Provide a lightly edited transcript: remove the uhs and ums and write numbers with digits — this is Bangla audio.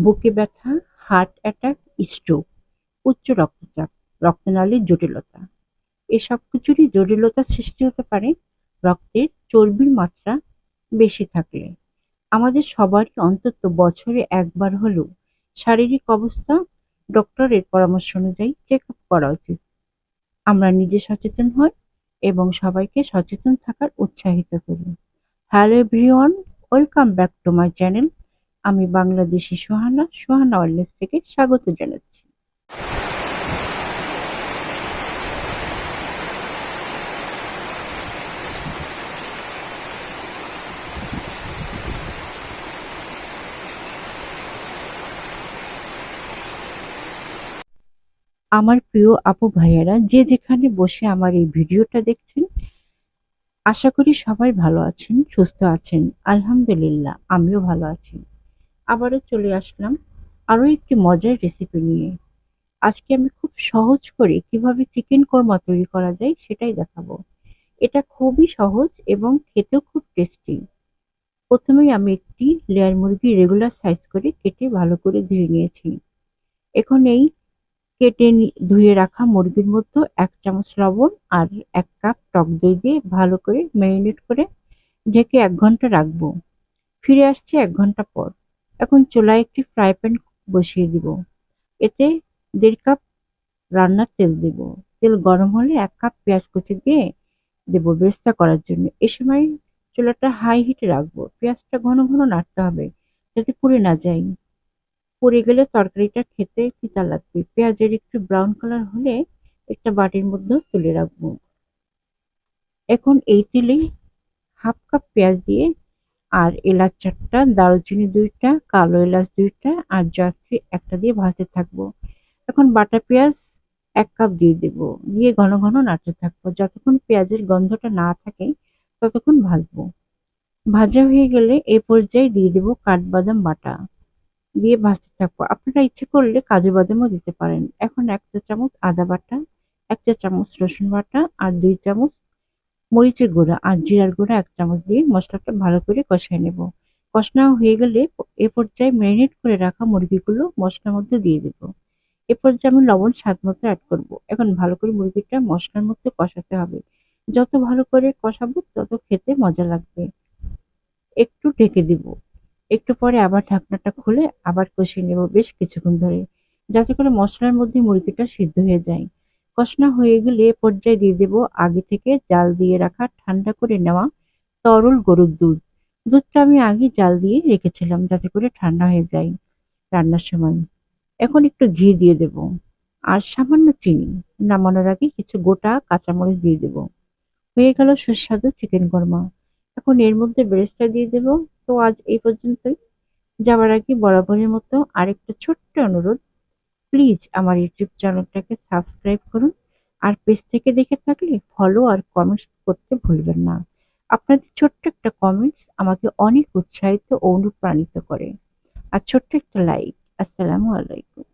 বুকে ব্যথা, হার্ট অ্যাটাক, স্ট্রোক, উচ্চ রক্তচাপ, রক্তনালীর জটিলতা। এসব কিছুরই জটিলতা সৃষ্টি হতে পারে রক্তের চর্বির মাত্রা বেশি থাকলে। আমাদের সবারই অন্তত বছরে একবার হলেও শারীরিক অবস্থা ডক্টরের পরামর্শ অনুযায়ী চেক আপ করা উচিত। আমরা নিজে সচেতন হই এবং সবাইকে সচেতন থাকার উৎসাহিত করি। Hello everyone, welcome back to my channel. আমি বাংলাদেশি সোহানা, সোহানা ওয়েলনেস থেকে স্বাগত জানাচ্ছি। আমার প্রিয় আপু ভাইয়ারা, যে যেখানে বসে আমার এই ভিডিওটা দেখছেন, আশা করি সবাই ভালো আছেন, সুস্থ আছেন। আলহামদুলিল্লাহ, আমিও ভালো আছি। আবারও চলে আসলাম আরো একটি মজার রেসিপি নিয়ে। আজকে আমি খুব সহজ করে কিভাবে চিকেন কোরমা তৈরি করা যায় সেটাই দেখাবো। এটা খুবই সহজ এবং খেতেও খুব টেস্টি। প্রথমেই আমি একটি লেয়ার মুরগি রেগুলার সাইজ করে কেটে ভালো করে ধুয়ে নিয়েছি। এখন এই ধুয়ে রাখা মুরগির মধ্যে ১ চামচ লবণ আর ১ কাপ টক দই দিয়ে ভালো করে ম্যারিনেট করে ঢেকে ১ ঘন্টা রাখবো। ফিরে আসছি ১ ঘন্টা পর। এখন চুলায় একটি ফ্রাই প্যান বসিয়ে দিব। এতে ১.৫ কাপ রান্নার তেল দিব। তেল গরম হলে ১ কাপ পেঁয়াজ কুচি দিয়ে দেব বেরেস্তা করার জন্য। এ সময় চুলাটা হাই হিটে রাখবো। পেঁয়াজটা ঘন ঘন নাড়তে হবে যাতে পুড়ে না যায়। পুড়ে গেলে তরকারিটা খেতে তিতা লাগবে। পেঁয়াজের একটু ব্রাউন কালার হলে একটা বাটির মধ্যে তুলে রাখবো। এখন এই তেলে ১/২ কাপ পেঁয়াজ দিয়ে আর এলাচ ৪টা, দারুচিনি ২টা, কালো এলাচ ২টা আর জয়ত্রী ১টা দিয়ে ভাজতে থাকবো। এখন বাটা পেঁয়াজ ১ কাপ দিয়ে দেব। দিয়ে ঘন ঘন নাড়তে থাকবো। যতক্ষণ পেঁয়াজের গন্ধটা না থাকে ততক্ষণ ভাজবো। ভাজা হয়ে গেলে এ পর্যায়ে দিয়ে দেব কাঠবাদাম বাটা। দিয়ে ভাজতে থাকবো। আপনারা ইচ্ছে করলে কাজু বাদামও দিতে পারেন। এখন ১ চা চামচ আদা বাটা, ১ চা চামচ রসুন বাটা আর ২ চামচ মরিচের গুঁড়া আর জিরার গুঁড়া ১ চামচ দিয়ে মসলাটা ভালো করে কষিয়ে নেব। কষানো হয়ে গেলে এ পর্যায়ে ম্যারিনেট করে রাখা মুরগিগুলো মশলার মধ্যে দিয়ে দেব। এ পর্যায়ে আমি লবণ স্বাদ মতো এড করব। এখন ভালো করে মুরগিটা মশলার মধ্যে কষাতে হবে। যত ভালো করে কষাবো তত খেতে মজা লাগবে। একটু ঢেকে দিব। একটু পরে আবার ঢাকনাটা খুলে আবার কষিয়ে নেব বেশ কিছুক্ষণ ধরে, যাতে করে মশলার মধ্যে মুরগিটা সিদ্ধ হয়ে যায়। কষানো হয়ে গেলে এ পর্যায়ে দিয়ে দেব আগে থেকে জাল দিয়ে রাখা ঠান্ডা করে নেওয়া তরল গরুর দুধ। দুধটা আমি আগে জাল দিয়ে রেখেছিলাম যাতে করে ঠান্ডা হয়ে যায় রান্নার সময়। এখন একটু ঘি দিয়ে দেব আর সামান্য চিনি। নামানোর আগে কিছু গোটা কাঁচামরিচ দিয়ে দেব। হয়ে গেল সুস্বাদু চিকেন কোরমা। এখন এর মধ্যে বেরেস্তা দিয়ে দেব। তো আজ এই পর্যন্তই। যাওয়ার আগে বরাবরের মতো আরেকটা ছোট্ট অনুরোধ, প্লিজ আমার ইউটিউব চ্যানেলটাকে সাবস্ক্রাইব করুন। আর পেজ থেকে দেখে থাকলে ফলো আর কমেন্টস করতে ভুলবেন না। আপনাদের ছোট্ট একটা কমেন্টস আমাকে অনেক উৎসাহিত ও অনুপ্রাণিত করে। আর ছোট্ট একটা লাইক। আসসালামু আলাইকুম।